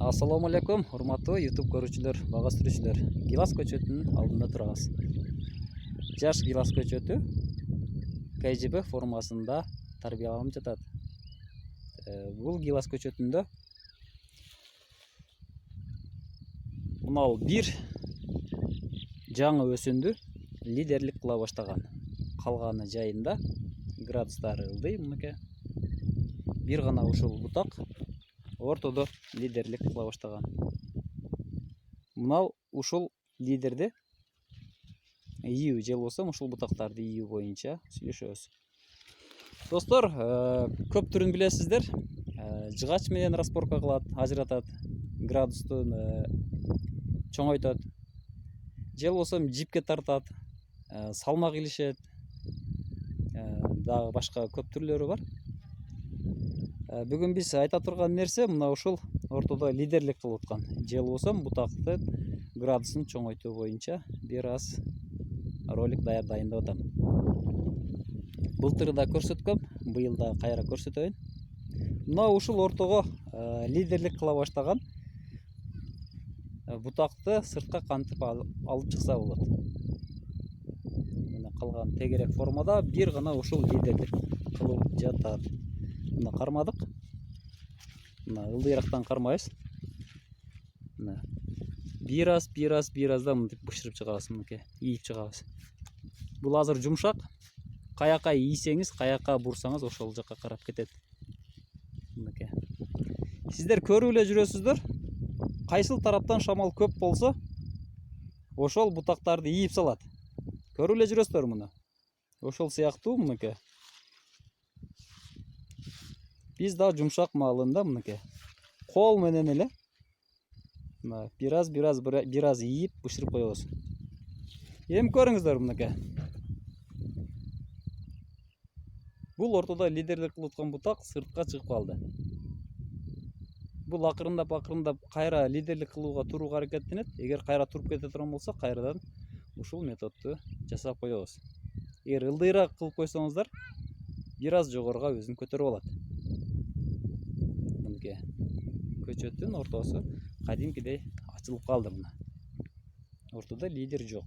Ассаламу алейкум, урматтуу YouTube көрүүчүлөр, бага сүрүүчүлөр. Гилас көчөтүнүн алдында турабыз. Жаш гилас көчөтү КЖБ формасында тарбияланып жатат. Бул гилас көчөтүндө мынау бир жаңы өсүндү лидерлик кыла баштаган. Калганы жайында градустары ылдый мынакей. Бир гана ушул бутак ортодо лидерлик кыла баштаган. Мынау ушул лидерди ийүү же болбосо ушул бутактарды ийүү боюнча сүйлөшөбүз. Достор, көп түрүн билесиздер. Жыгач менен распорка кылат, ажыратат, градустун чоңойтот. Же болбосо жипке тартат, салмак илишет. Дагы башка көп түрлөрү бар. Бүгүн биз айта турган нерсе мына ушул ортодо лидерлик кылып аткан. Же болбосо бутакты градусун чоңойтуу боюнча бир аз ролик дайындап атам. Былтыр да көрсөткөм, быйыл да кайра көрсөтөйүн. Мына ушул ортого лидерлик кыла баштаган бутакты сыртка кантип алып чыкса болот. Мына калган тегерек формада бир гана ушул лидерлик кылып жатат. Мына кармадык. Мына ылдыйрактан кармайбыз. Мына бир аздан мынтип бышырып чыгабыз, мынакей, ийип чыгабыз. Бул азыр жумшак. Каяка ийсеңиз, каяка бурсаңыз ошол жака карап кетет. Мынакей. Сиздер көрүп эле жүрөсүздөр. Кайсыл тараптан шамал көп болсо, ошол бутактарды ийип салат. Көрүп эле жүрөсүздөр муну. Ошол сыяктуу мынакей. Биз да жумшак маалында мынакей. Кол менен эле бир аз ийип бышырып коебуз. Эми көрүңүздөр мынакей. Бул ортодо лидерлик кылып аткан бутак сыртка чыгып калды. Бул акырындап кайра лидерлик кылууга турууга аракеттенет. Эгер кайра туруп кете турган болсо, кайрадан ушул методду жасап коебуз. Эгер ылдыйраак кылып койсоңуздар, бир аз жогоруга өзүн көтөрүп алат. Мынакей. Көчөттүн ортосу кадимкидей ачылып калды мына. Ортодо лидер жок.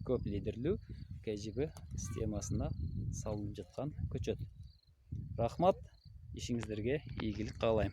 Көп лидерлүү КЖБ системасына салынып жаткан көчөт. Рахмат, ишиңиздерге ийгилик каалайм.